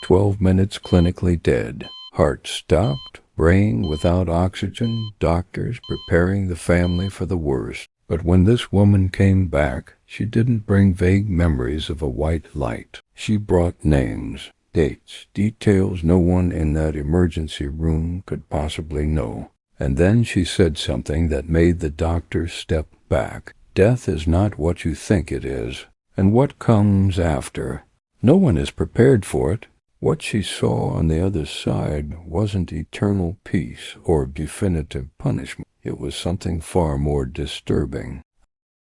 12 minutes clinically dead. Heart stopped, brain without oxygen, doctors preparing the family for the worst. But when this woman came back, she didn't bring vague memories of a white light. She brought names, dates, details no one in that emergency room could possibly know. And then she said something that made the doctor step back. Death is not what you think it is, and what comes after. No one is prepared for it. What she saw on the other side wasn't eternal peace or definitive punishment. It was something far more disturbing.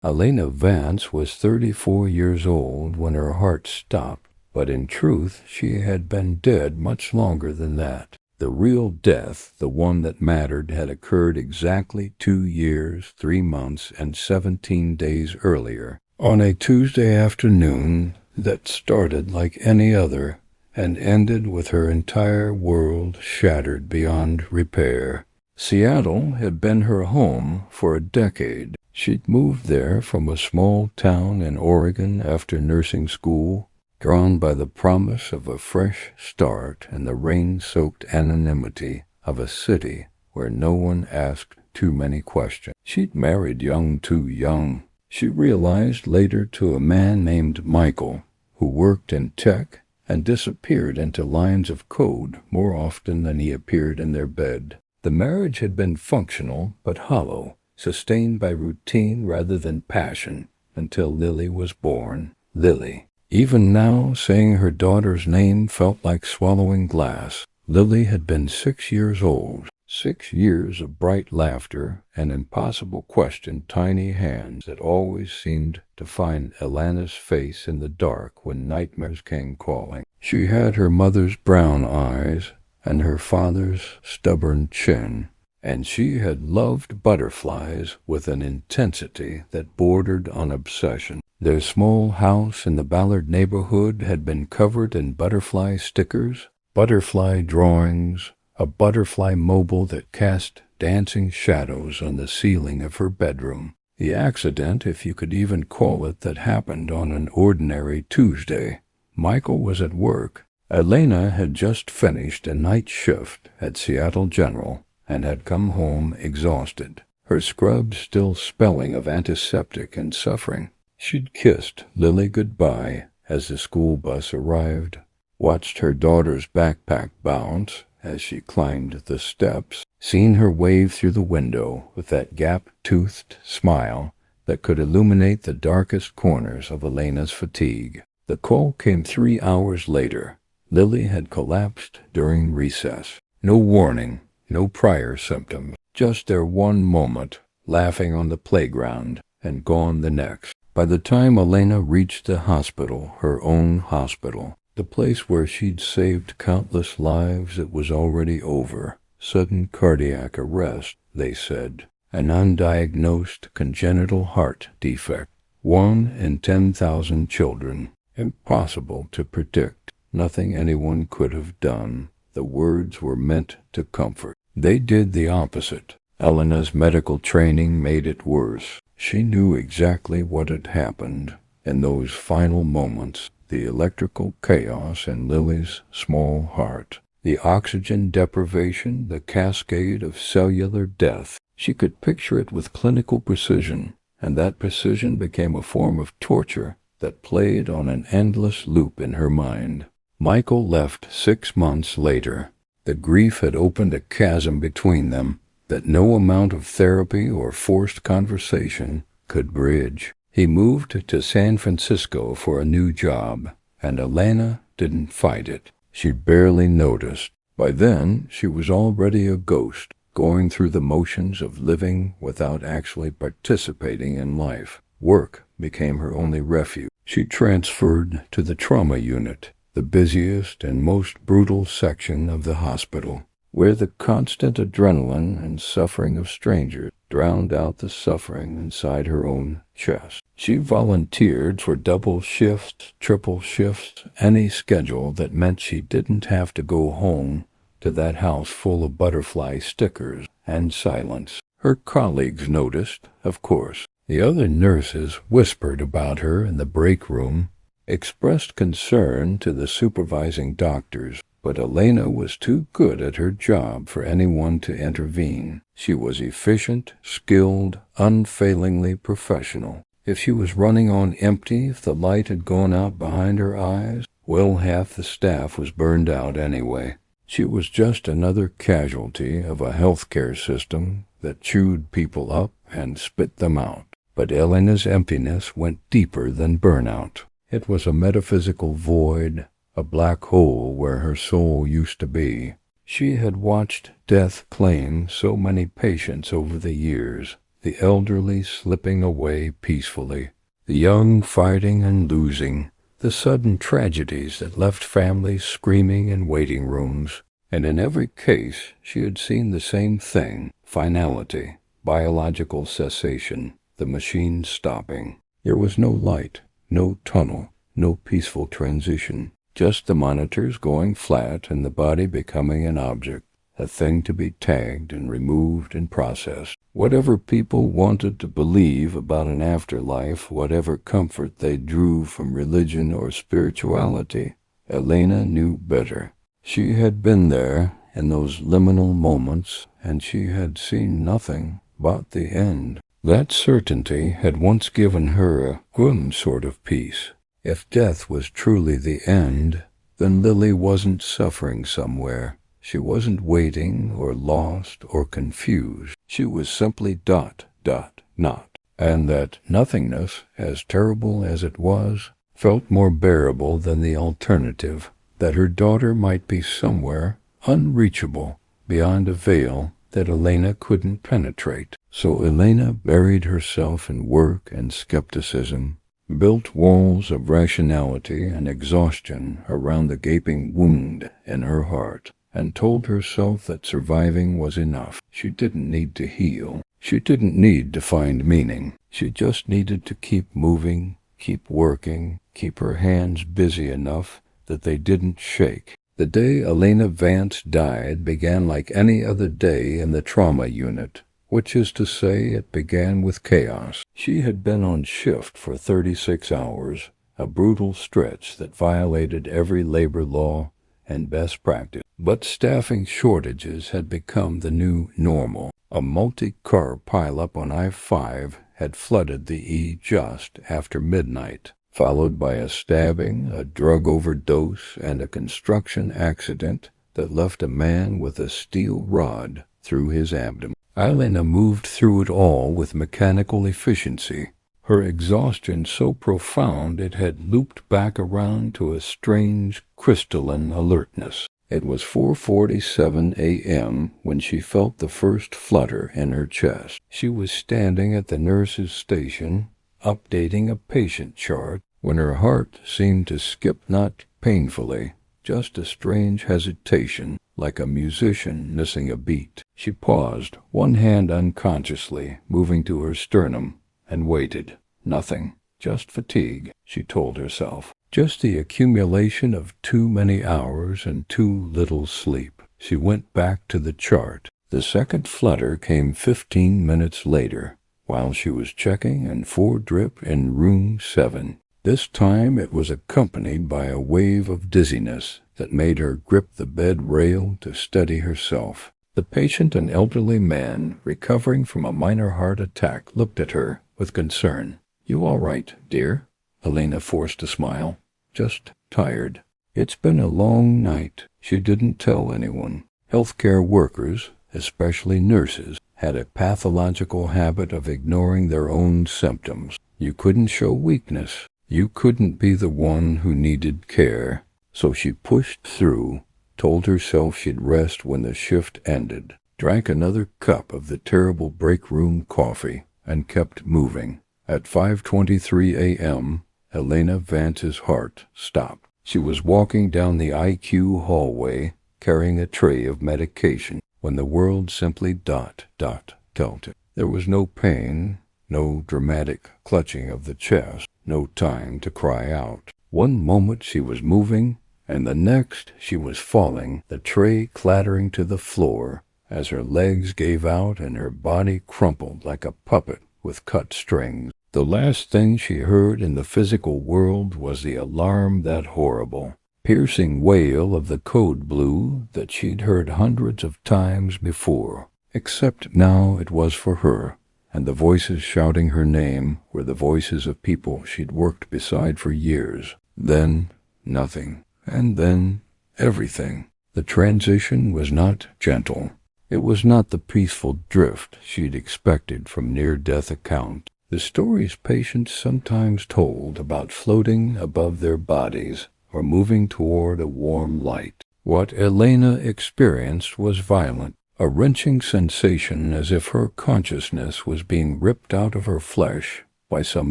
Elena Vance was 34 years old when her heart stopped, but in truth she had been dead much longer than that. The real death, the one that mattered, had occurred exactly 2 years, 3 months, and 17 days earlier, on a Tuesday afternoon that started like any other and ended with her entire world shattered beyond repair. Seattle had been her home for a decade. She'd moved there from a small town in Oregon after nursing school, drawn by the promise of a fresh start and the rain-soaked anonymity of a city where no one asked too many questions. She'd married too young. She realized later, to a man named Michael, who worked in tech and disappeared into lines of code more often than he appeared in their bed. The marriage had been functional but hollow, sustained by routine rather than passion, until Lily was born. Lily. Even now, saying her daughter's name felt like swallowing glass. Lily had been 6 years old. 6 years of bright laughter and impossible question tiny hands that always seemed to find Elena's face in the dark when nightmares came calling. She had her mother's brown eyes and her father's stubborn chin, and she had loved butterflies with an intensity that bordered on obsession. Their small house in the Ballard neighborhood had been covered in butterfly stickers, butterfly drawings, a butterfly mobile that cast dancing shadows on the ceiling of her bedroom. The accident, if you could even call it, that happened on an ordinary Tuesday. Michael was at work. Elena had just finished a night shift at Seattle General and had come home exhausted, her scrubs still smelling of antiseptic and suffering. She'd kissed Lily goodbye as the school bus arrived, watched her daughter's backpack bounce as she climbed the steps, seen her wave through the window with that gap-toothed smile that could illuminate the darkest corners of Elena's fatigue. The call came 3 hours later. Lily had collapsed during recess. No warning, no prior symptoms, just their one moment, laughing on the playground, and gone the next. By the time Elena reached the hospital, her own hospital, the place where she'd saved countless lives, it was already over. Sudden cardiac arrest, they said. An undiagnosed congenital heart defect. 1 in 10,000 children. Impossible to predict. Nothing anyone could have done. The words were meant to comfort. They did the opposite. Elena's medical training made it worse. She knew exactly what had happened. In those final moments, the electrical chaos in Lily's small heart, the oxygen deprivation, the cascade of cellular death. She could picture it with clinical precision, and that precision became a form of torture that played on an endless loop in her mind. Michael left 6 months later. The grief had opened a chasm between them that no amount of therapy or forced conversation could bridge. He moved to San Francisco for a new job, and Elena didn't fight it. She barely noticed. By then, she was already a ghost, going through the motions of living without actually participating in life. Work became her only refuge. She transferred to the trauma unit, the busiest and most brutal section of the hospital, where the constant adrenaline and suffering of strangers drowned out the suffering inside her own chest. She volunteered for double shifts, triple shifts, any schedule that meant she didn't have to go home to that house full of butterfly stickers and silence. Her colleagues noticed, of course. The other nurses whispered about her in the break room. expressed concern to the supervising doctors, but Elena was too good at her job for anyone to intervene. She was efficient, skilled, unfailingly professional. If she was running on empty, if the light had gone out behind her eyes, well, half the staff was burned out anyway. She was just another casualty of a healthcare system that chewed people up and spit them out. But Elena's emptiness went deeper than burnout. It was a metaphysical void, a black hole where her soul used to be. She had watched death claim so many patients over the years, the elderly slipping away peacefully, the young fighting and losing, the sudden tragedies that left families screaming in waiting rooms. And in every case she had seen the same thing: finality, biological cessation, the machine stopping. There was no light, no tunnel, no peaceful transition, just the monitors going flat and the body becoming an object, a thing to be tagged and removed and processed. Whatever people wanted to believe about an afterlife, whatever comfort they drew from religion or spirituality, Elena knew better. She had been there in those liminal moments, and she had seen nothing but the end. That certainty had once given her a grim sort of peace. If death was truly the end, then Lily wasn't suffering somewhere. She wasn't waiting or lost or confused. She was simply ... not. And that nothingness, as terrible as it was, felt more bearable than the alternative, that her daughter might be somewhere unreachable, beyond a veil that Elena couldn't penetrate. So Elena buried herself in work and skepticism, built walls of rationality and exhaustion around the gaping wound in her heart, and told herself that surviving was enough. She didn't need to heal. She didn't need to find meaning. She just needed to keep moving, keep working, keep her hands busy enough that they didn't shake. The day Elena Vance died began like any other day in the trauma unit, which is to say it began with chaos. She had been on shift for 36 hours, a brutal stretch that violated every labor law and best practice. But staffing shortages had become the new normal. A multi-car pileup on I-5 had flooded the E just after midnight, followed by a stabbing, a drug overdose, and a construction accident that left a man with a steel rod through his abdomen. Elena moved through it all with mechanical efficiency, her exhaustion so profound it had looped back around to a strange crystalline alertness. It was 4:47 a.m. when she felt the first flutter in her chest. She was standing at the nurse's station, updating a patient chart, when her heart seemed to skip not painfully, just a strange hesitation, like a musician missing a beat. She paused, one hand unconsciously moving to her sternum, and waited. Nothing, just fatigue, she told herself. Just the accumulation of too many hours and too little sleep. She went back to the chart. The second flutter came 15 minutes later, while she was checking an 4-drip in room 7. This time it was accompanied by a wave of dizziness that made her grip the bed rail to steady herself. The patient, an elderly man recovering from a minor heart attack, looked at her with concern. "You all right, dear?" Elena forced a smile. "Just tired." It's been a long night. She didn't tell anyone. Healthcare workers, especially nurses, had a pathological habit of ignoring their own symptoms. You couldn't show weakness. You couldn't be the one who needed care. So she pushed through, told herself she'd rest when the shift ended, drank another cup of the terrible break room coffee, and kept moving. At 5:23 a.m., Elena Vance's heart stopped. She was walking down the IQ hallway, carrying a tray of medication, when the world simply ... tilted. There was no pain, no dramatic clutching of the chest, no time to cry out. One moment she was moving, and the next she was falling, the tray clattering to the floor as her legs gave out and her body crumpled like a puppet with cut strings. The last thing she heard in the physical world was the alarm, that horrible, piercing wail of the code blue that she'd heard hundreds of times before, except now it was for her, and the voices shouting her name were the voices of people she'd worked beside for years. Then nothing, and then everything. The transition was not gentle. It was not the peaceful drift she'd expected from near-death account. The stories patients sometimes told about floating above their bodies or moving toward a warm light. What Elena experienced was violent, a wrenching sensation as if her consciousness was being ripped out of her flesh by some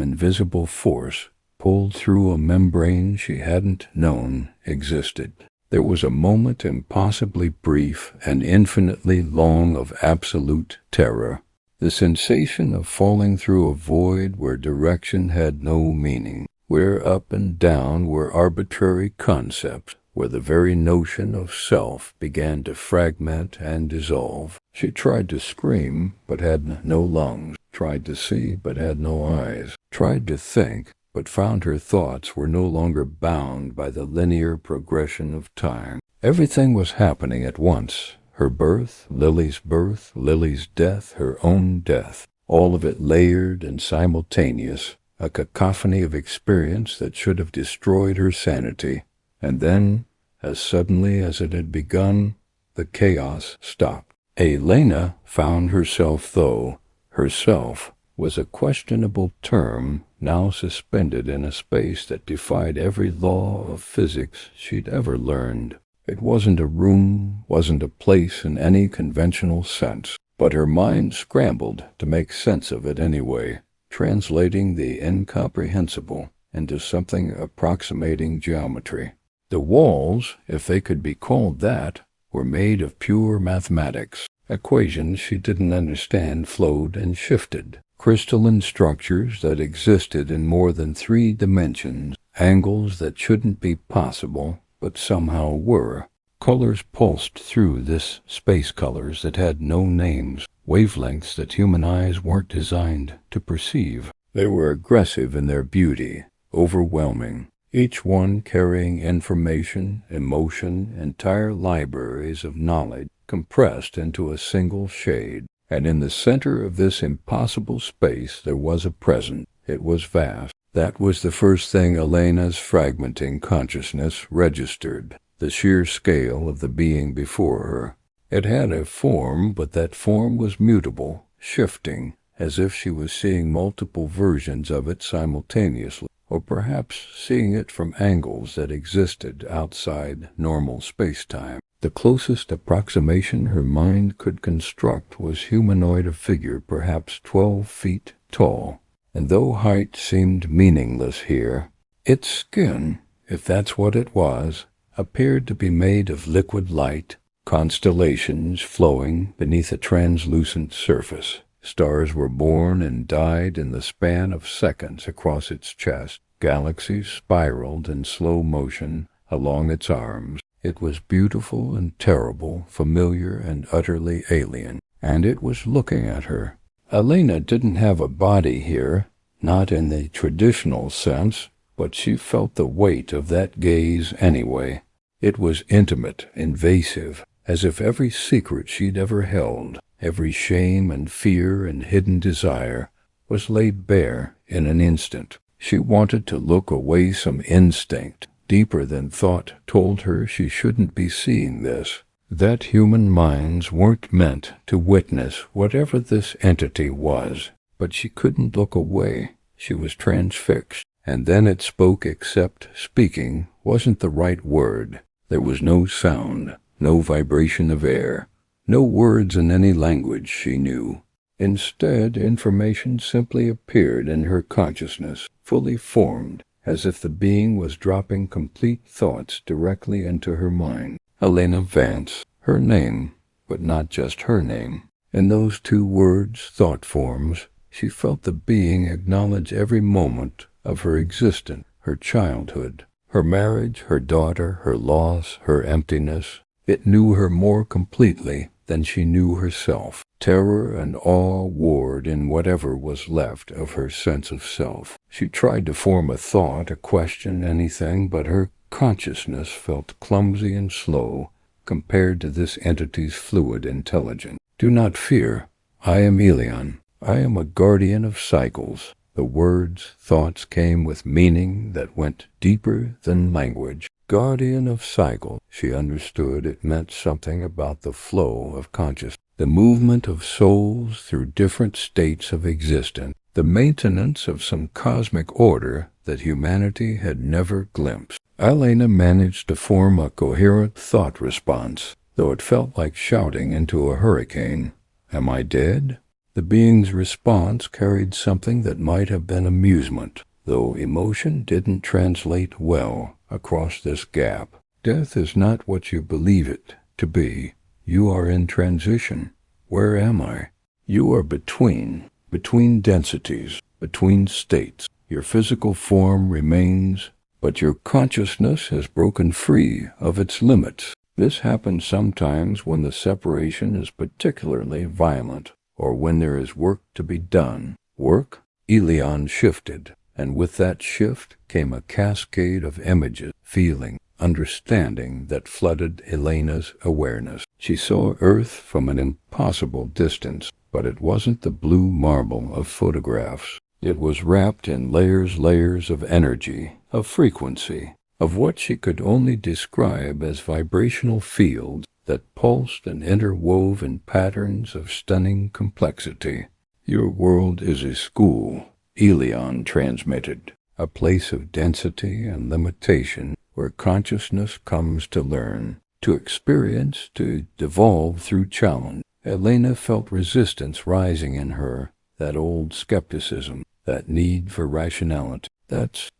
invisible force, pulled through a membrane she hadn't known existed. There was a moment impossibly brief and infinitely long of absolute terror. The sensation of falling through a void where direction had no meaning, where up and down were arbitrary concepts, where the very notion of self began to fragment and dissolve. She tried to scream, but had no lungs, tried to see, but had no eyes, tried to think, but found her thoughts were no longer bound by the linear progression of time. Everything was happening at once. Her birth, Lily's death, her own death, all of it layered and simultaneous, a cacophony of experience that should have destroyed her sanity. And then, as suddenly as it had begun, the chaos stopped. Elena found herself, though herself was a questionable term now suspended in a space that defied every law of physics she'd ever learned. It wasn't a room, wasn't a place in any conventional sense, but her mind scrambled to make sense of it anyway, translating the incomprehensible into something approximating geometry. The walls, if they could be called that, were made of pure mathematics. Equations she didn't understand flowed and shifted. Crystalline structures that existed in more than 3 dimensions, angles that shouldn't be possible, but somehow were. Colors pulsed through this, space colors that had no names, wavelengths that human eyes weren't designed to perceive. They were aggressive in their beauty, overwhelming, each one carrying information, emotion, entire libraries of knowledge compressed into a single shade. And in the center of this impossible space there was a present. It was vast. That was the first thing Elena's fragmenting consciousness registered, the sheer scale of the being before her. It had a form, but that form was mutable, shifting, as if she was seeing multiple versions of it simultaneously, or perhaps seeing it from angles that existed outside normal space-time. The closest approximation her mind could construct was humanoid, a figure perhaps 12 feet tall. And though height seemed meaningless here, its skin, if that's what it was, appeared to be made of liquid light, constellations flowing beneath a translucent surface. Stars were born and died in the span of seconds across its chest. Galaxies spiraled in slow motion along its arms. It was beautiful and terrible, familiar and utterly alien, and it was looking at her. Elena didn't have a body here, not in the traditional sense, but she felt the weight of that gaze anyway. It was intimate, invasive, as if every secret she'd ever held, every shame and fear and hidden desire, was laid bare in an instant. She wanted to look away. Some instinct, deeper than thought, told her she shouldn't be seeing this, that human minds weren't meant to witness whatever this entity was. But she couldn't look away. She was transfixed. And then it spoke, except speaking wasn't the right word. There was no sound, no vibration of air, no words in any language she knew. Instead, information simply appeared in her consciousness, fully formed, as if the being was dropping complete thoughts directly into her mind. Elena Vance, her name, but not just her name. In those 2 words, thought forms, she felt the being acknowledge every moment of her existence, her childhood, her marriage, her daughter, her loss, her emptiness. It knew her more completely than she knew herself. Terror and awe warred in whatever was left of her sense of self. She tried to form a thought, a question, anything, but her consciousness felt clumsy and slow compared to this entity's fluid intelligence. Do not fear. I am Elion. I am a guardian of cycles. The words, thoughts came with meaning that went deeper than language. Guardian of cycles. She understood it meant something about the flow of consciousness, the movement of souls through different states of existence, the maintenance of some cosmic order that humanity had never glimpsed. Elena managed to form a coherent thought response, though it felt like shouting into a hurricane. Am I dead? The being's response carried something that might have been amusement, though emotion didn't translate well across this gap. Death is not what you believe it to be. You are in transition. Where am I? You are between densities, between states. Your physical form remains, but your consciousness has broken free of its limits. This happens sometimes when the separation is particularly violent, or when there is work to be done. Work? Elion shifted, and with that shift came a cascade of images, feeling, understanding that flooded Elena's awareness. She saw Earth from an impossible distance, but it wasn't the blue marble of photographs. It was wrapped in layers of energy, of frequency, of what she could only describe as vibrational fields that pulsed and interwove in patterns of stunning complexity. Your world is a school, Elion transmitted, a place of density and limitation where consciousness comes to learn, to experience, to devolve through challenge. Elena felt resistance rising in her, that old skepticism, that need for rationality. That's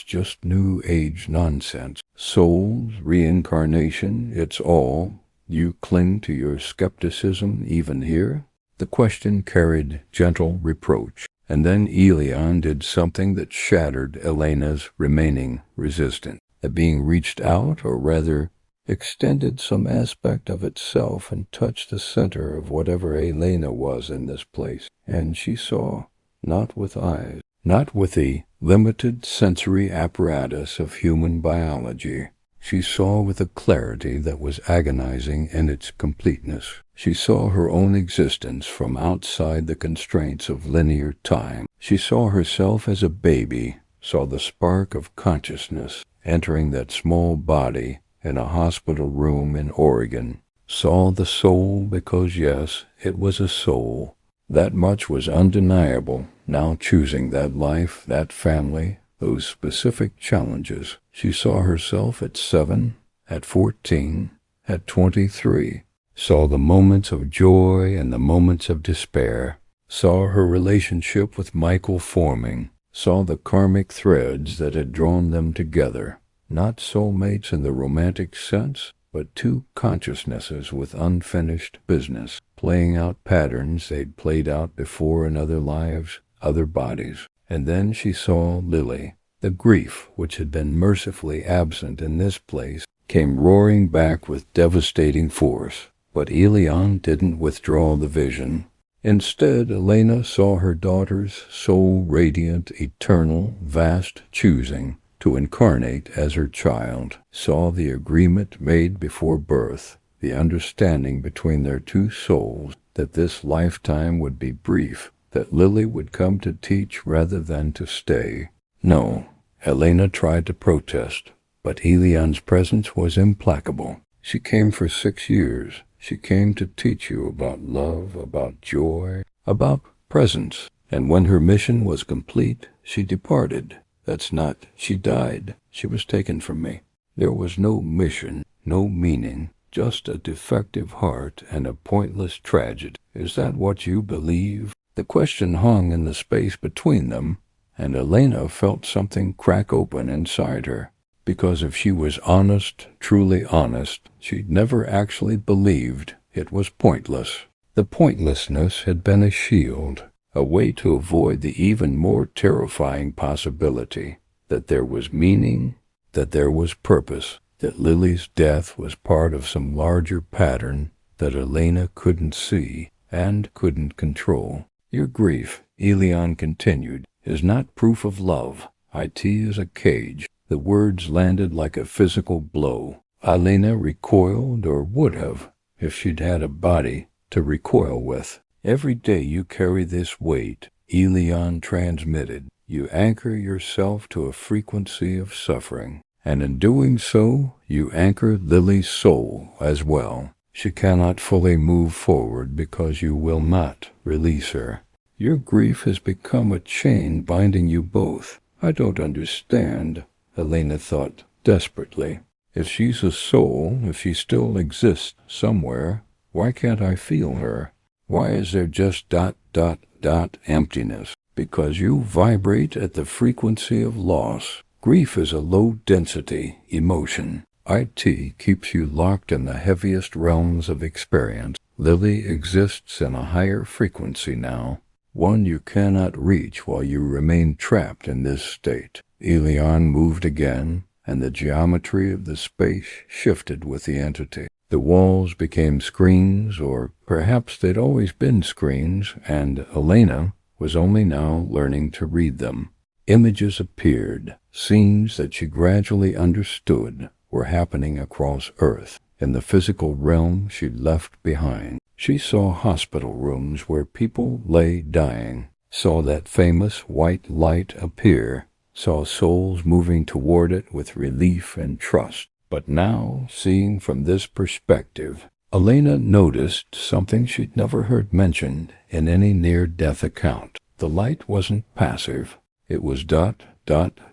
just New Age nonsense. Souls, reincarnation, it's all. You cling to your skepticism even here? The question carried gentle reproach, and then Elion did something that shattered Elena's remaining resistance. The being reached out, or rather extended some aspect of itself and touched the center of whatever Elena was in this place, and she saw, not with eyes, not with the limited sensory apparatus of human biology. She saw with a clarity that was agonizing in its completeness. She saw her own existence from outside the constraints of linear time. She saw herself as a baby, saw the spark of consciousness entering that small body in a hospital room in Oregon, saw the soul because, yes, it was a soul. That much was undeniable, now choosing that life, that family, those specific challenges. She saw herself at 7, at 14, at 23, saw the moments of joy and the moments of despair, saw her relationship with Michael forming, saw the karmic threads that had drawn them together, not soulmates in the romantic sense, but two consciousnesses with unfinished business, playing out patterns they'd played out before in other lives, other bodies. And then she saw Lily. The grief, which had been mercifully absent in this place, came roaring back with devastating force. But Elion didn't withdraw the vision. Instead, Elena saw her daughter's soul-radiant, eternal, vast choosing to incarnate as her child, saw the agreement made before birth, the understanding between their two souls that this lifetime would be brief, that Lily would come to teach rather than to stay. No, Elena tried to protest, but Elion's presence was implacable. She came for 6 years. She came to teach you about love, about joy, about presence. And when her mission was complete, she departed. She died. She was taken from me. There was no mission, no meaning, just a defective heart and a pointless tragedy. Is that what you believe? The question hung in the space between them, and Elena felt something crack open inside her. Because if she was honest, truly honest, she'd never actually believed it was pointless. The pointlessness had been a shield, a way to avoid the even more terrifying possibility that there was meaning, that there was purpose, that Lily's death was part of some larger pattern that Elena couldn't see. and couldn't control. Your grief, Elion continued, is not proof of love. It is a cage. The words landed like a physical blow. Elena recoiled, or would have, if she'd had a body to recoil with. Every day you carry this weight, Elion transmitted. You anchor yourself to a frequency of suffering, and in doing so, you anchor Lily's soul as well. She cannot fully move forward because you will not release her. Your grief has become a chain binding you both. I don't understand, Elena thought desperately. If she's a soul, if she still exists somewhere, why can't I feel her? Why is there just ... emptiness? Because you vibrate at the frequency of loss. Grief is a low-density emotion. It keeps you locked in the heaviest realms of experience. Lily exists in a higher frequency now, one you cannot reach while you remain trapped in this state. Elion moved again, and the geometry of the space shifted with the entity. The walls became screens, or perhaps they'd always been screens, and Elena was only now learning to read them. Images appeared, scenes that she gradually understood were happening across Earth, in the physical realm she'd left behind. She saw hospital rooms where people lay dying, saw that famous white light appear, saw souls moving toward it with relief and trust. But now, seeing from this perspective, Elena noticed something she'd never heard mentioned in any near-death account. The light wasn't passive. It was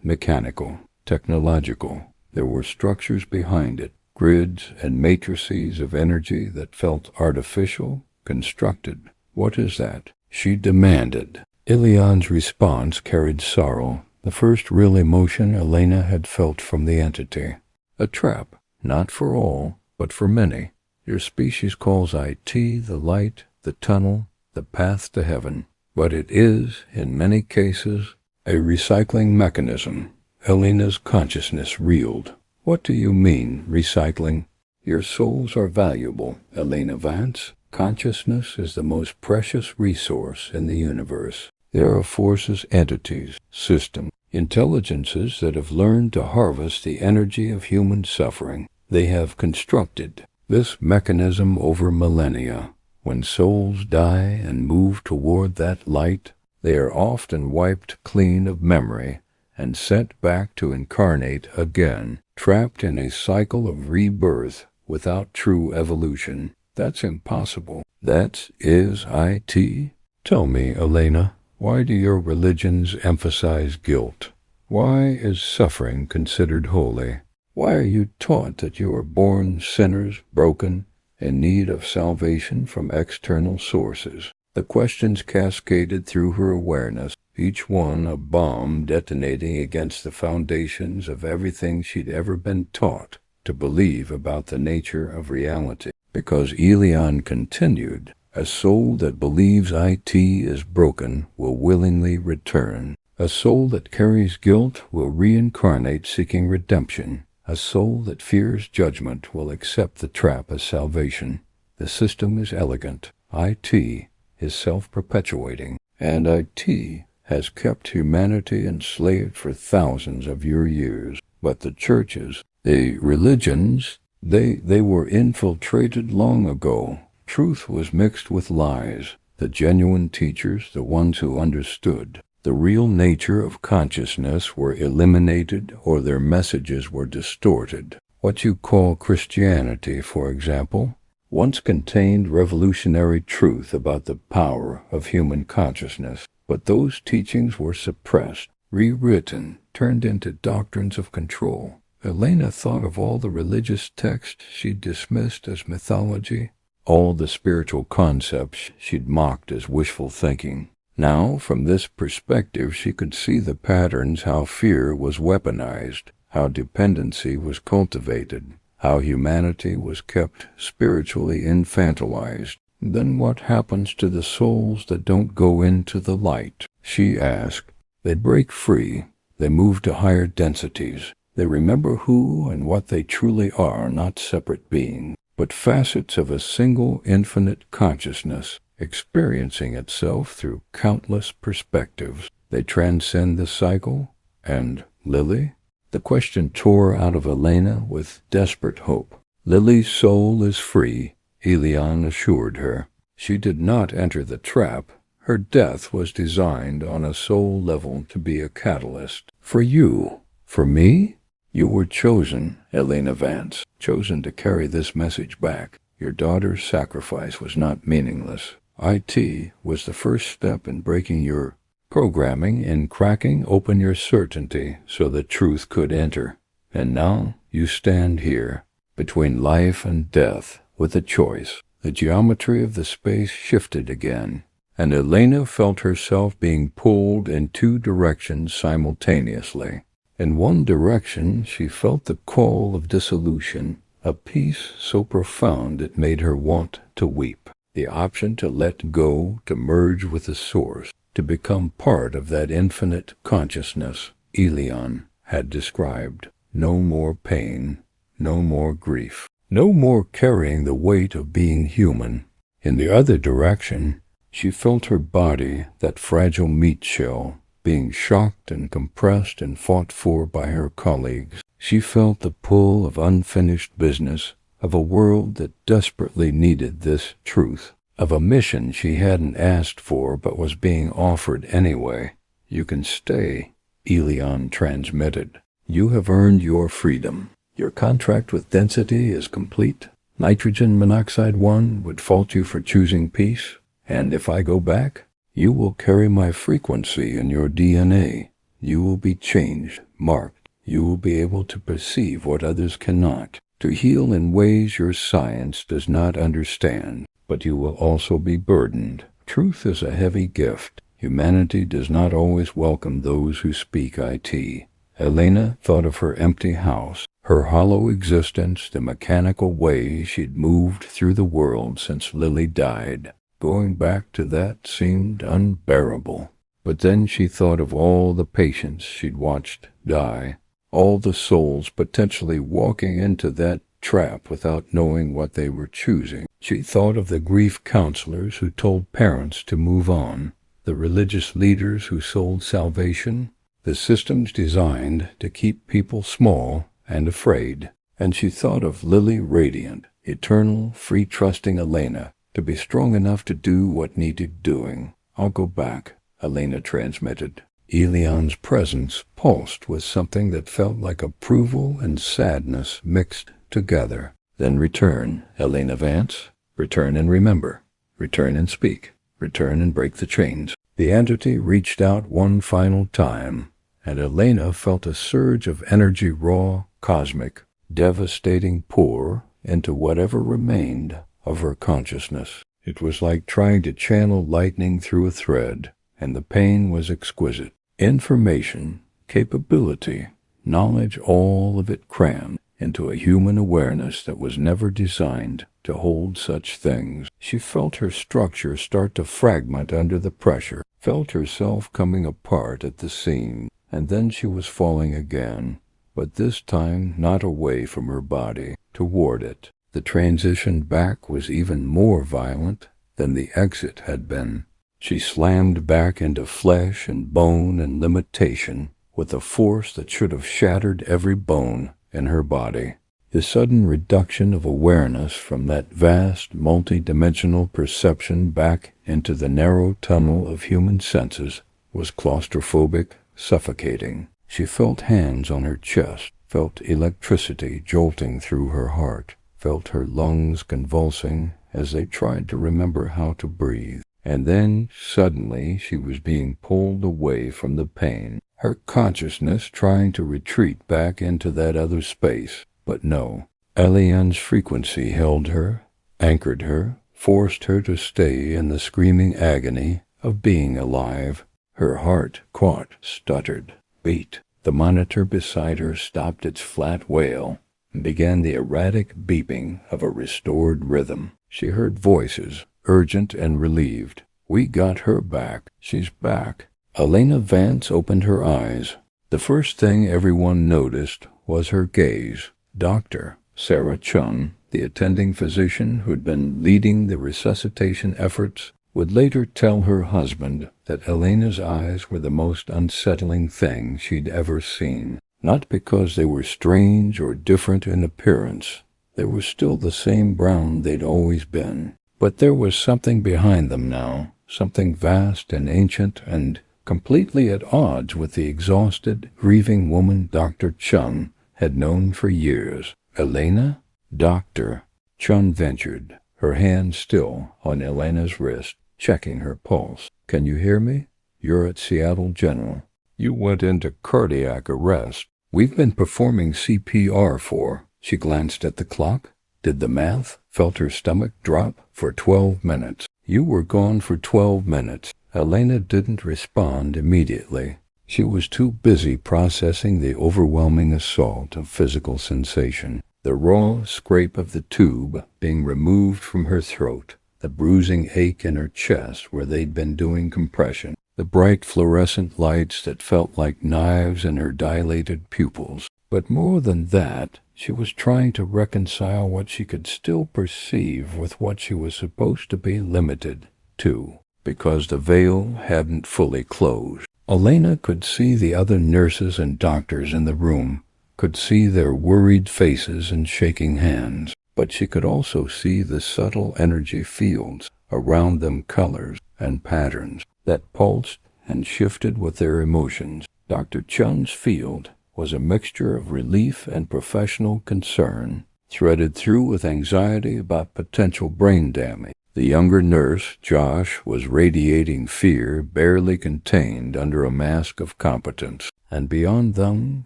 mechanical, technological. There were structures behind it, grids and matrices of energy that felt artificial, constructed. What is that? She demanded. Ilion's response carried sorrow, the first real emotion Elena had felt from the entity. A trap, not for all, but for many. Your species calls it the light, the tunnel, the path to heaven. But it is, in many cases, a recycling mechanism. Elena's consciousness reeled. What do you mean, recycling? Your souls are valuable, Elena Vance. Consciousness is the most precious resource in the universe. There are forces, entities, systems, intelligences that have learned to harvest the energy of human suffering. They have constructed this mechanism over millennia. When souls die and move toward that light, they are often wiped clean of memory and sent back to incarnate again, trapped in a cycle of rebirth without true evolution. That's impossible. That is it. Tell me, Elena, why do your religions emphasize guilt? Why is suffering considered holy? Why are you taught that you are born sinners, broken, in need of salvation from external sources? The questions cascaded through her awareness, each one a bomb detonating against the foundations of everything she'd ever been taught to believe about the nature of reality. Because Elion continued, a soul that believes it is broken will willingly return. A soul that carries guilt will reincarnate seeking redemption. A soul that fears judgment will accept the trap as salvation. The system is elegant. It is self-perpetuating, and it has kept humanity enslaved for thousands of your years. But the churches, the religions, they were infiltrated long ago. Truth was mixed with lies. The genuine teachers, the ones who understood the real nature of consciousness, were eliminated or their messages were distorted. What you call Christianity, for example, once contained revolutionary truth about the power of human consciousness, but those teachings were suppressed, rewritten, turned into doctrines of control. Elena thought of all the religious texts she'd dismissed as mythology, all the spiritual concepts she'd mocked as wishful thinking. Now, from this perspective, she could see the patterns, how fear was weaponized, how dependency was cultivated, how humanity was kept spiritually infantilized. Then what happens to the souls that don't go into the light? She asked. They break free. They move to higher densities. They remember who and what they truly are, not separate beings, but facets of a single infinite consciousness. experiencing itself through countless perspectives. They transcend the cycle. And Lily? The question tore out of Elena with desperate hope. Lily's soul is free, Elion assured her. She did not enter the trap. Her death was designed on a soul level to be a catalyst. For you. For me? You were chosen, Elena Vance, chosen to carry this message back. Your daughter's sacrifice was not meaningless. IT was the first step in breaking your programming, in cracking open your certainty so the truth could enter. And now you stand here, between life and death, with a choice. The geometry of the space shifted again, and Elena felt herself being pulled in two directions simultaneously. In one direction she felt the call of dissolution, a peace so profound it made her want to weep. The option to let go, to merge with the source, to become part of that infinite consciousness Elion had described. No more pain, no more grief, no more carrying the weight of being human. In the other direction, she felt her body, that fragile meat shell, being shocked and compressed and fought for by her colleagues. She felt the pull of unfinished business, of a world that desperately needed this truth, of a mission she hadn't asked for but was being offered anyway. You can stay, Elion transmitted. You have earned your freedom. Your contract with density is complete. Nitrogen monoxide 1 would fault you for choosing peace. And if I go back, you will carry my frequency in your DNA. You will be changed, marked. You will be able to perceive what others cannot, to heal in ways your science does not understand. But you will also be burdened. Truth is a heavy gift. Humanity does not always welcome those who speak IT. Elena thought of her empty house, her hollow existence, the mechanical way she'd moved through the world since Lily died. Going back to that seemed unbearable. But then she thought of all the patients she'd watched die, all the souls potentially walking into that trap without knowing what they were choosing. She thought of the grief counselors who told parents to move on, the religious leaders who sold salvation, the systems designed to keep people small and afraid. And she thought of Lily radiant, eternal, free-trusting Elena, to be strong enough to do what needed doing. I'll go back, Elena transmitted. Elion's presence pulsed with something that felt like approval and sadness mixed together. Then return, Elena Vance. Return and remember. Return and speak. Return and break the chains. The entity reached out one final time, and Elena felt a surge of energy, raw, cosmic, devastating, pour into whatever remained of her consciousness. It was like trying to channel lightning through a thread, and the pain was exquisite. Information, capability, knowledge, all of it crammed into a human awareness that was never designed to hold such things. She felt her structure start to fragment under the pressure, felt herself coming apart at the seam, and then she was falling again, but this time not away from her body, toward it. The transition back was even more violent than the exit had been. She slammed back into flesh and bone and limitation with a force that should have shattered every bone in her body. The sudden reduction of awareness from that vast, multi-dimensional perception back into the narrow tunnel of human senses was claustrophobic, suffocating. She felt hands on her chest, felt electricity jolting through her heart, felt her lungs convulsing as they tried to remember how to breathe. And then, suddenly, she was being pulled away from the pain, her consciousness trying to retreat back into that other space. But no, Elion's frequency held her, anchored her, forced her to stay in the screaming agony of being alive. Her heart caught, stuttered, beat. The monitor beside her stopped its flat wail and began the erratic beeping of a restored rhythm. She heard voices, urgent and relieved. We got her back. She's back. Elena Vance opened her eyes. The first thing everyone noticed was her gaze. Dr. Sarah Chun, the attending physician who'd been leading the resuscitation efforts, would later tell her husband that Elena's eyes were the most unsettling thing she'd ever seen. Not because they were strange or different in appearance. They were still the same brown they'd always been. But there was something behind them now, something vast and ancient and completely at odds with the exhausted, grieving woman Dr. Chun had known for years. Elena? Doctor. Chun ventured, her hand still on Elena's wrist, checking her pulse. Can you hear me? You're at Seattle General. You went into cardiac arrest. We've been performing CPR for. She glanced at the clock, did the math, felt her stomach drop for 12 minutes. You were gone for 12 minutes. Elena didn't respond immediately. She was too busy processing the overwhelming assault of physical sensation. The raw scrape of the tube being removed from her throat, the bruising ache in her chest where they'd been doing compression, the bright fluorescent lights that felt like knives in her dilated pupils. But more than that, she was trying to reconcile what she could still perceive with what she was supposed to be limited to, because the veil hadn't fully closed. Elena could see the other nurses and doctors in the room, could see their worried faces and shaking hands, but she could also see the subtle energy fields around them, colors and patterns that pulsed and shifted with their emotions. Dr. Chun's field was a mixture of relief and professional concern, threaded through with anxiety about potential brain damage. The younger nurse, Josh, was radiating fear barely contained under a mask of competence, and beyond them,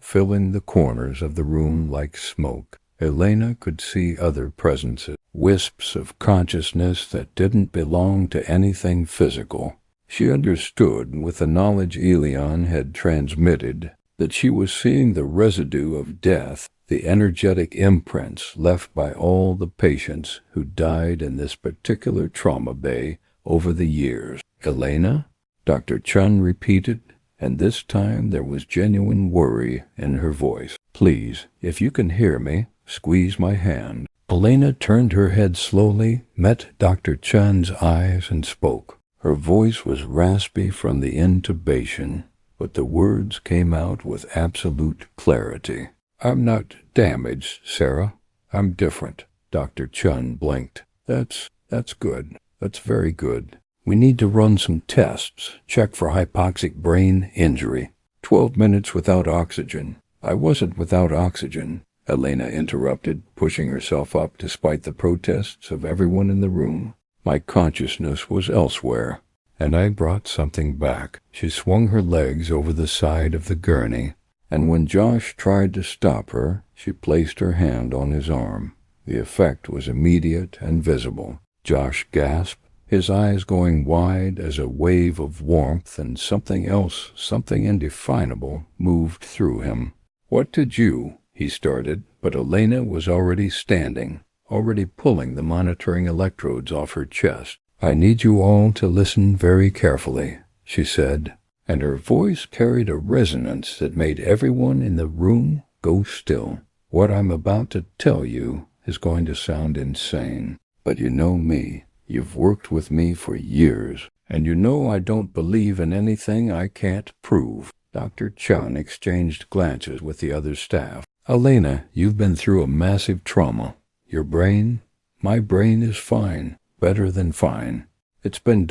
filling the corners of the room like smoke, Elena could see other presences, wisps of consciousness that didn't belong to anything physical. She understood, with the knowledge Elion had transmitted, that she was seeing the residue of death, the energetic imprints left by all the patients who died in this particular trauma bay over the years. Elena? Dr. Chun repeated, and this time there was genuine worry in her voice. Please, if you can hear me, squeeze my hand. Elena turned her head slowly, met Dr. Chun's eyes, and spoke. Her voice was raspy from the intubation, but the words came out with absolute clarity. I'm not damaged, Sarah. I'm different. Dr. Chun blinked. That's good. That's very good. We need to run some tests, check for hypoxic brain injury. 12 minutes without oxygen. I wasn't without oxygen, Elena interrupted, pushing herself up despite the protests of everyone in the room. My consciousness was elsewhere, and I brought something back. She swung her legs over the side of the gurney, and when Josh tried to stop her, she placed her hand on his arm. The effect was immediate and visible. Josh gasped, his eyes going wide as a wave of warmth, and something else, something indefinable, moved through him. What did you? He started, but Elena was already standing, already pulling the monitoring electrodes off her chest. I need you all to listen very carefully, she said, and her voice carried a resonance that made everyone in the room go still. What I'm about to tell you is going to sound insane, but you know me. You've worked with me for years, and you know I don't believe in anything I can't prove. Dr. Chun exchanged glances with the other staff. Elena, you've been through a massive trauma. Your brain? My brain is fine. Better than fine. It's been ...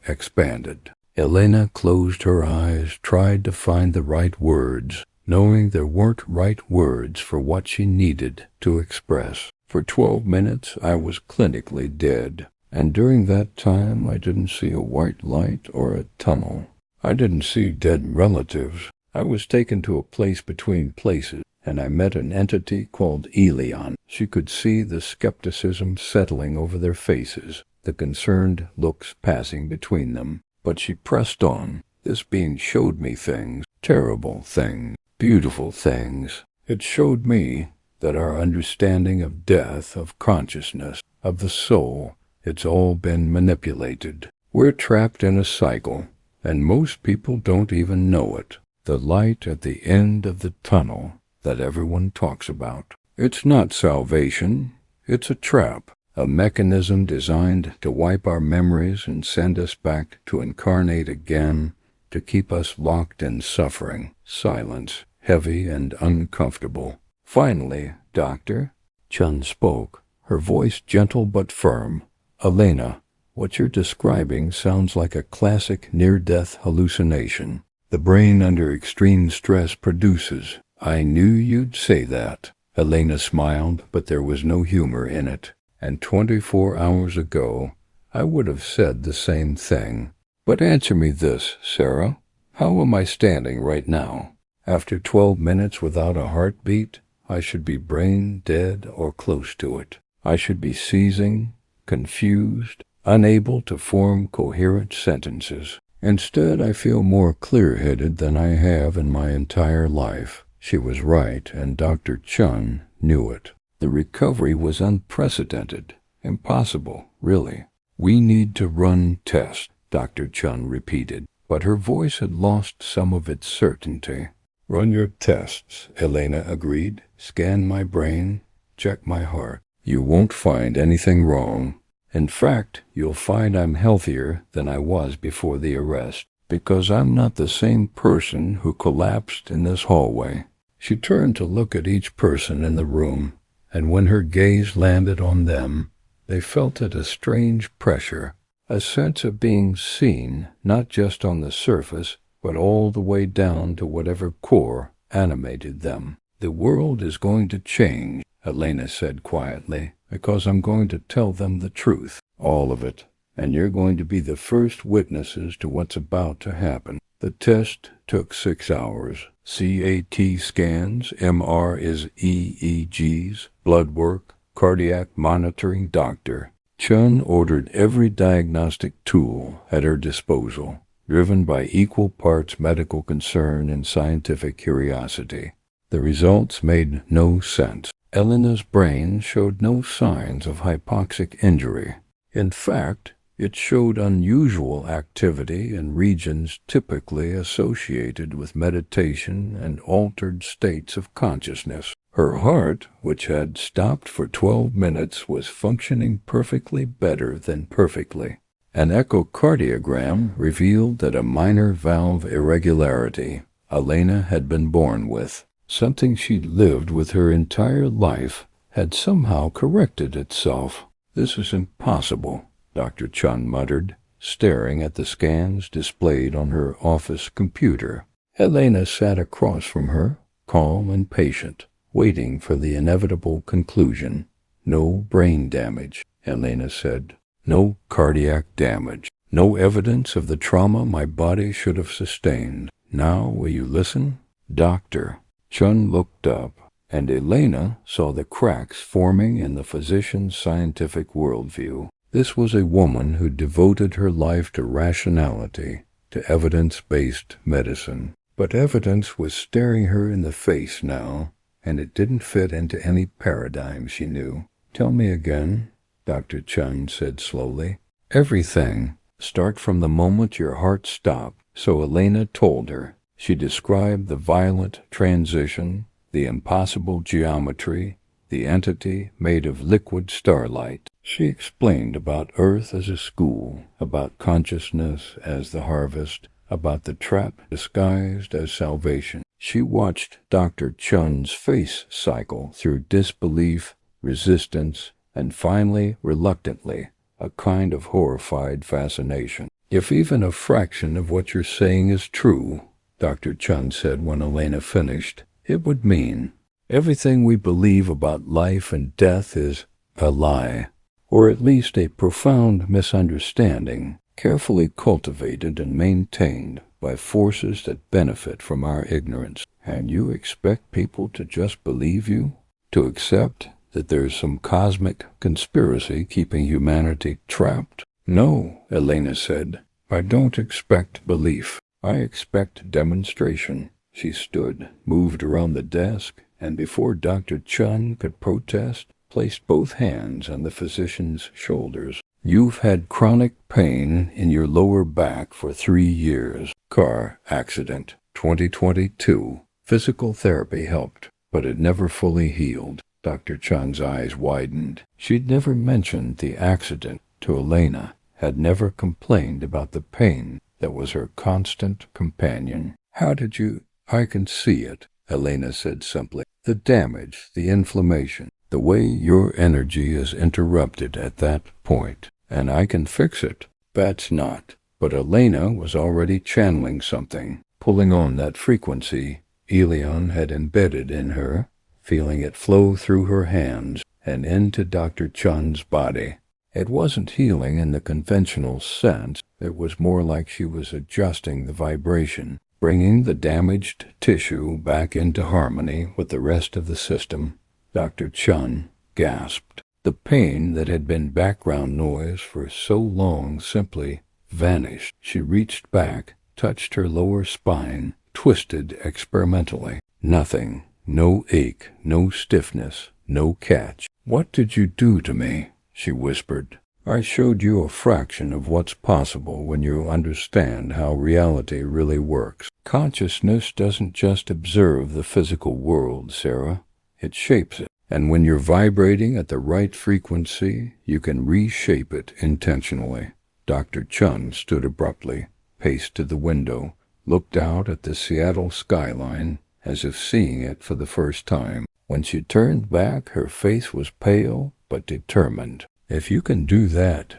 expanded. Elena closed her eyes, tried to find the right words, knowing there weren't right words for what she needed to express. For 12 minutes, I was clinically dead, and during that time, I didn't see a white light or a tunnel. I didn't see dead relatives. I was taken to a place between places, and I met an entity called Elion. She could see the skepticism settling over their faces, the concerned looks passing between them. But she pressed on. This being showed me things, terrible things, beautiful things. It showed me that our understanding of death, of consciousness, of the soul, it's all been manipulated. We're trapped in a cycle, and most people don't even know it. The light at the end of the tunnel that everyone talks about. It's not salvation. It's a trap, a mechanism designed to wipe our memories and send us back to incarnate again, to keep us locked in suffering, silence, heavy and uncomfortable. Finally, Doctor, Chun spoke, her voice gentle but firm. Elena, what you're describing sounds like a classic near-death hallucination. The brain under extreme stress produces. I knew you'd say that. Elena smiled, but there was no humor in it. And 24 hours ago, I would have said the same thing. But answer me this, Sarah. How am I standing right now? After 12 minutes without a heartbeat, I should be brain dead or close to it. I should be seizing, confused, unable to form coherent sentences. Instead, I feel more clear-headed than I have in my entire life. She was right, and Dr. Chun knew it. The recovery was unprecedented. Impossible, really. We need to run tests, Dr. Chun repeated, but her voice had lost some of its certainty. Run your tests, Elena agreed. Scan my brain, check my heart. You won't find anything wrong. In fact, you'll find I'm healthier than I was before the arrest, because I'm not the same person who collapsed in this hallway. She turned to look at each person in the room, and when her gaze landed on them, they felt it a strange pressure, a sense of being seen, not just on the surface, but all the way down to whatever core animated them. The world is going to change, Elena said quietly, because I'm going to tell them the truth, all of it, and you're going to be the first witnesses to what's about to happen. The test took 6 hours. CAT scans, MR is EEGs, blood work, cardiac monitoring. Dr. Chun ordered every diagnostic tool at her disposal, driven by equal parts medical concern and scientific curiosity. The results made no sense. Elena's brain showed no signs of hypoxic injury. In fact, it showed unusual activity in regions typically associated with meditation and altered states of consciousness. Her heart, which had stopped for 12 minutes, was functioning perfectly better than perfectly. An echocardiogram revealed that a minor valve irregularity Elena had been born with, something she'd lived with her entire life, had somehow corrected itself. This is impossible, Dr. Chun muttered, staring at the scans displayed on her office computer. Elena sat across from her, calm and patient, waiting for the inevitable conclusion. No brain damage, Elena said. No cardiac damage. No evidence of the trauma my body should have sustained. Now, will you listen? Doctor. Chun looked up, and Elena saw the cracks forming in the physician's scientific worldview. This was a woman who devoted her life to rationality, to evidence-based medicine. But evidence was staring her in the face now, and it didn't fit into any paradigm she knew. Tell me again, Dr. Chun said slowly. Everything. Start from the moment your heart stopped. So Elena told her. She described the violent transition, the impossible geometry, the entity made of liquid starlight. She explained about Earth as a school, about consciousness as the harvest, about the trap disguised as salvation. She watched Dr. Chun's face cycle through disbelief, resistance, and finally, reluctantly, a kind of horrified fascination. If even a fraction of what you're saying is true, Dr. Chun said when Elena finished, it would mean everything we believe about life and death is a lie, or at least a profound misunderstanding, carefully cultivated and maintained by forces that benefit from our ignorance. And you expect people to just believe you? To accept that there's some cosmic conspiracy keeping humanity trapped? No, Elena said. I don't expect belief. I expect demonstration. She stood, moved around the desk, and before Dr. Chun could protest, placed both hands on the physician's shoulders. You've had chronic pain in your lower back for 3 years. Car accident, 2022. Physical therapy helped, but it never fully healed. Dr. Chun's eyes widened. She'd never mentioned the accident to Elena, had never complained about the pain that was her constant companion. How did you— I can see it, Elena said simply. The damage, the inflammation, the way your energy is interrupted at that point. And I can fix it. That's not. But Elena was already channeling something, pulling on that frequency Elion had embedded in her, feeling it flow through her hands and into Dr. Chun's body. It wasn't healing in the conventional sense. It was more like she was adjusting the vibration, bringing the damaged tissue back into harmony with the rest of the system. Dr. Chun gasped. The pain that had been background noise for so long simply vanished. She reached back, touched her lower spine, twisted experimentally. Nothing. No ache, no stiffness, no catch. "What did you do to me?" she whispered. "I showed you a fraction of what's possible when you understand how reality really works. Consciousness doesn't just observe the physical world, Sarah. It shapes it. And when you're vibrating at the right frequency, you can reshape it intentionally." Dr. Chun stood abruptly, paced to the window, looked out at the Seattle skyline, as if seeing it for the first time. When she turned back, her face was pale but determined. "If you can do that,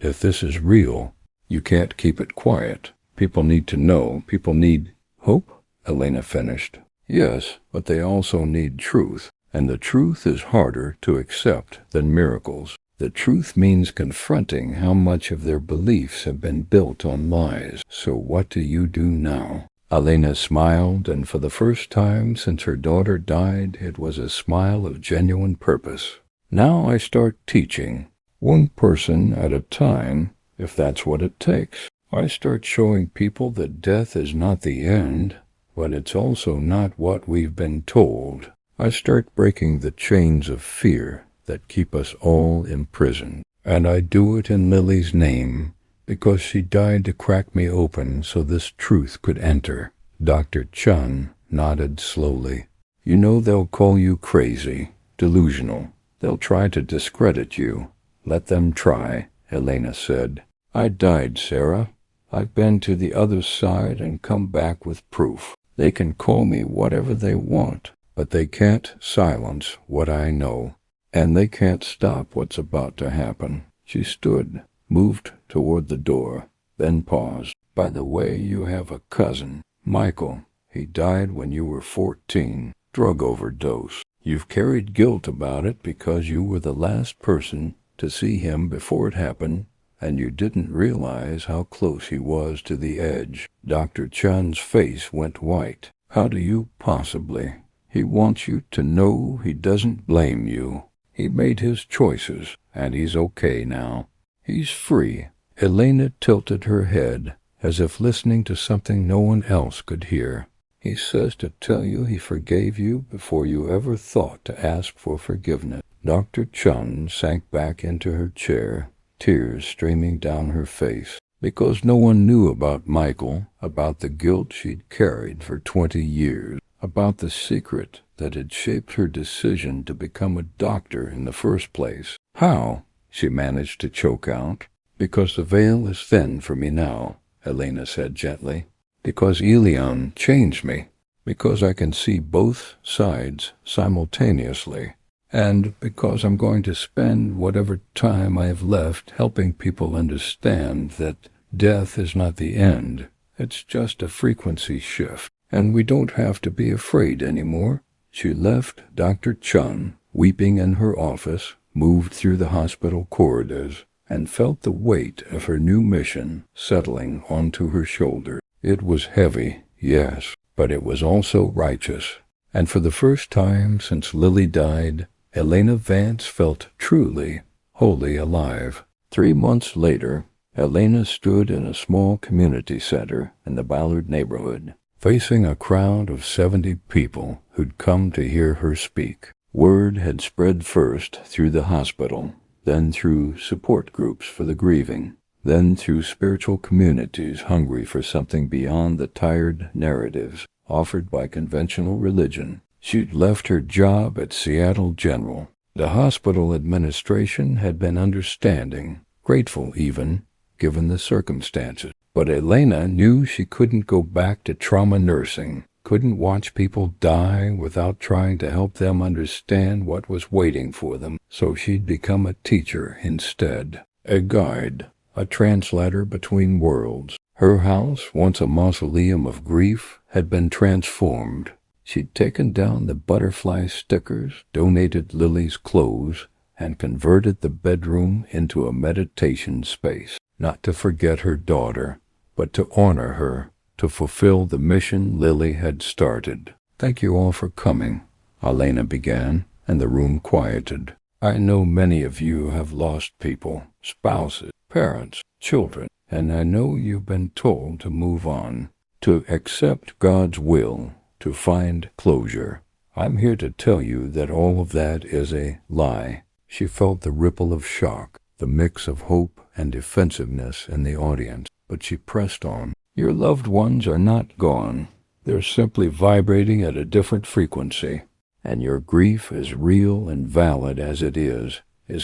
if this is real, you can't keep it quiet. People need to know. People need—" "Hope?" Elena finished. "Yes, but they also need truth, and the truth is harder to accept than miracles. The truth means confronting how much of their beliefs have been built on lies. So what do you do now?" Elena smiled, and for the first time since her daughter died, it was a smile of genuine purpose. "Now I start teaching, one person at a time, if that's what it takes. I start showing people that death is not the end, but it's also not what we've been told. I start breaking the chains of fear that keep us all imprisoned. And I do it in Lily's name, because she died to crack me open so this truth could enter." Dr. Chun nodded slowly. "You know they'll call you crazy, delusional. They'll try to discredit you. Let them try," Elena said. "I died, Sarah. I've been to the other side and come back with proof. They can call me whatever they want, but they can't silence what I know. And they can't stop what's about to happen." She stood, moved toward the door, then paused. "By the way, you have a cousin, Michael. He died when you were 14, drug overdose. You've carried guilt about it because you were the last person to see him before it happened, and you didn't realize how close he was to the edge." Dr. Chun's face went white. "How do you possibly? He wants you to know he doesn't blame you. He made his choices, and he's okay now. He's free." Elena tilted her head, as if listening to something no one else could hear. "He says to tell you he forgave you before you ever thought to ask for forgiveness." Dr. Chun sank back into her chair, tears streaming down her face. "Because no one knew about Michael, about the guilt she'd carried for 20 years, about the secret that had shaped her decision to become a doctor in the first place." "How?" she managed to choke out. "Because the veil is thin for me now," Elena said gently. "Because Elion changed me. Because I can see both sides simultaneously. And because I'm going to spend whatever time I have left helping people understand that death is not the end. It's just a frequency shift. And we don't have to be afraid anymore." She left Dr. Chun weeping in her office, moved through the hospital corridors, and felt the weight of her new mission settling onto her shoulders. It was heavy, yes, but it was also righteous. And for the first time since Lily died, Elena Vance felt truly, wholly alive. 3 months later, Elena stood in a small community center in the Ballard neighborhood, facing a crowd of 70 people who'd come to hear her speak. Word had spread first through the hospital, then through support groups for the grieving, then through spiritual communities hungry for something beyond the tired narratives offered by conventional religion. She'd left her job at Seattle General. The hospital administration had been understanding, grateful even, given the circumstances. But Elena knew she couldn't go back to trauma nursing, couldn't watch people die without trying to help them understand what was waiting for them. So she'd become a teacher instead, a guide, a translator between worlds. Her house, once a mausoleum of grief, had been transformed. She'd taken down the butterfly stickers, donated Lily's clothes, and converted the bedroom into a meditation space. Not to forget her daughter, but to honor her, to fulfill the mission Lily had started. "Thank you all for coming," Elena began, and the room quieted. "I know many of you have lost people, spouses, parents, children, and I know you've been told to move on, to accept God's will, to find closure. I'm here to tell you that all of that is a lie." She felt the ripple of shock, the mix of hope and defensiveness in the audience, but she pressed on. "Your loved ones are not gone. They're simply vibrating at a different frequency, and your grief, as real and valid as it is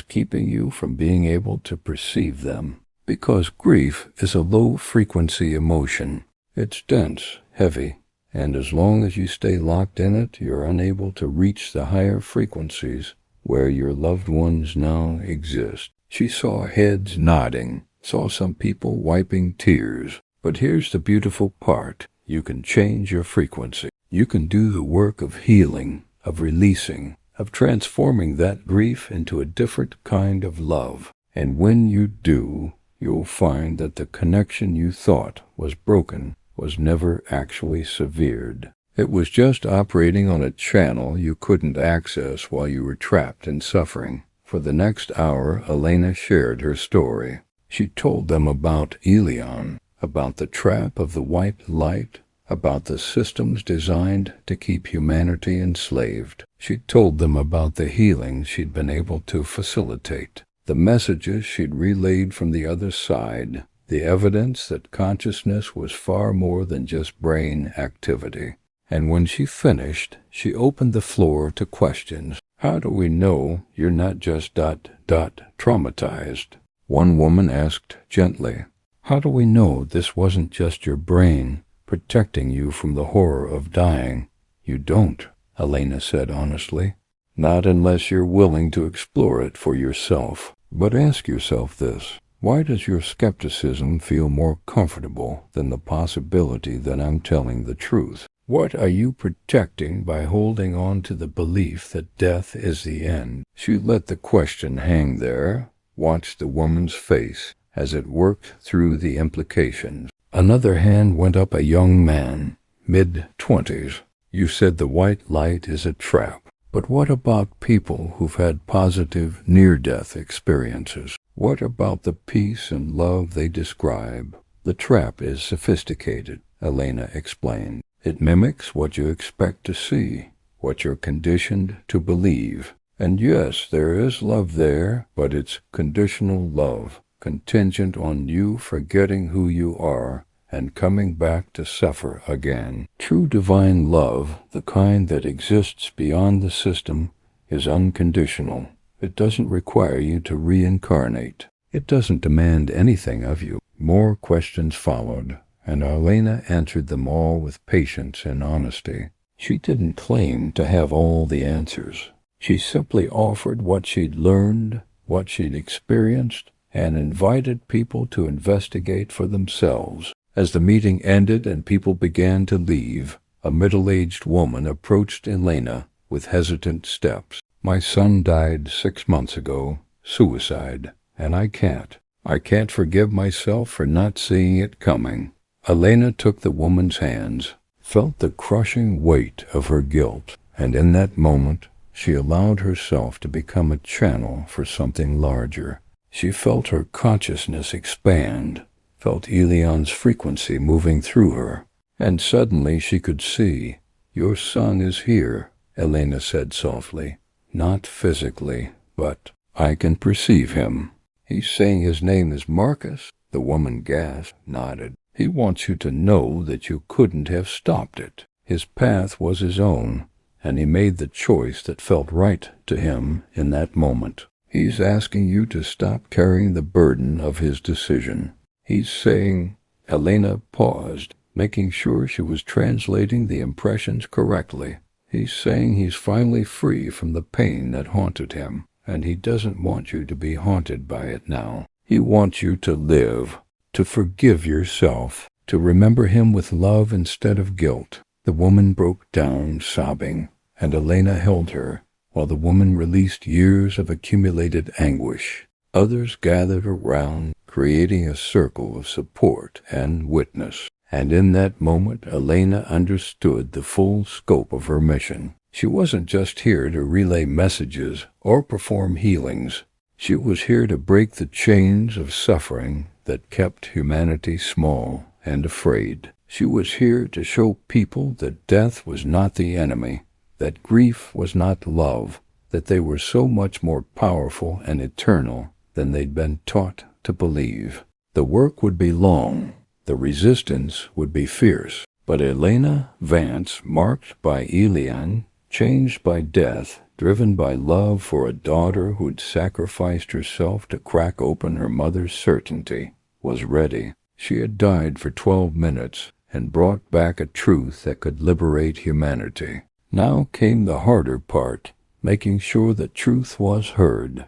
keeping you from being able to perceive them. Because grief is a low-frequency emotion. It's dense, heavy, and as long as you stay locked in it, you're unable to reach the higher frequencies where your loved ones now exist." She saw heads nodding, saw some people wiping tears. But here's the beautiful part. You can change your frequency. You can do the work of healing, of releasing, of transforming that grief into a different kind of love. And when you do, you'll find that the connection you thought was broken was never actually severed. It was just operating on a channel you couldn't access while you were trapped in suffering. For the next hour, Elena shared her story. She told them about Elion, about the trap of the white light, about the systems designed to keep humanity enslaved. She told them about the healing she'd been able to facilitate, the messages she'd relayed from the other side, the evidence that consciousness was far more than just brain activity. And when she finished, she opened the floor to questions. "How do we know you're not just traumatized?" One woman asked gently. "How do we know this wasn't just your brain protecting you from the horror of dying?" "You don't," Elena said honestly. "Not unless you're willing to explore it for yourself. But ask yourself this. Why does your skepticism feel more comfortable than the possibility that I'm telling the truth? What are you protecting by holding on to the belief that death is the end?" She let the question hang there, watched the woman's face as it worked through the implications. Another hand went up, a young man, mid-20s. "You said the white light is a trap. But what about people who've had positive near-death experiences? What about the peace and love they describe?" "The trap is sophisticated," Elena explained. "It mimics what you expect to see, what you're conditioned to believe. And yes, there is love there, but it's conditional love, contingent on you forgetting who you are and coming back to suffer again. True divine love, the kind that exists beyond the system, is unconditional. It doesn't require you to reincarnate. It doesn't demand anything of you." More questions followed, and Elena answered them all with patience and honesty. She didn't claim to have all the answers. She simply offered what she'd learned, what she'd experienced, and invited people to investigate for themselves. As the meeting ended and people began to leave, a middle-aged woman approached Elena with hesitant steps. "My son died 6 months ago, suicide, and I can't forgive myself for not seeing it coming." Elena took the woman's hands, felt the crushing weight of her guilt, and in that moment she allowed herself to become a channel for something larger. She felt her consciousness expand, felt Elion's frequency moving through her, and suddenly she could see. "Your son is here," Elena said softly. "Not physically, but I can perceive him." "He's saying his name is Marcus?" The woman gasped, nodded. "He wants you to know that you couldn't have stopped it. His path was his own, and he made the choice that felt right to him in that moment. He's asking you to stop carrying the burden of his decision. He's saying, Elena paused, making sure she was translating the impressions correctly. He's saying he's finally free from the pain that haunted him, and he doesn't want you to be haunted by it now. He wants you to live, to forgive yourself, to remember him with love instead of guilt. The woman broke down, sobbing, and Elena held her, while the woman released years of accumulated anguish. Others gathered around, creating a circle of support and witness. And in that moment, Elena understood the full scope of her mission. She wasn't just here to relay messages or perform healings. She was here to break the chains of suffering that kept humanity small and afraid. She was here to show people that death was not the enemy, that grief was not love, that they were so much more powerful and eternal than they'd been taught to believe. The work would be long. The resistance would be fierce. But Elena Vance, marked by Elian, changed by death, driven by love for a daughter who'd sacrificed herself to crack open her mother's certainty, was ready. She had died for 12 minutes and brought back a truth that could liberate humanity. Now came the harder part, making sure that truth was heard.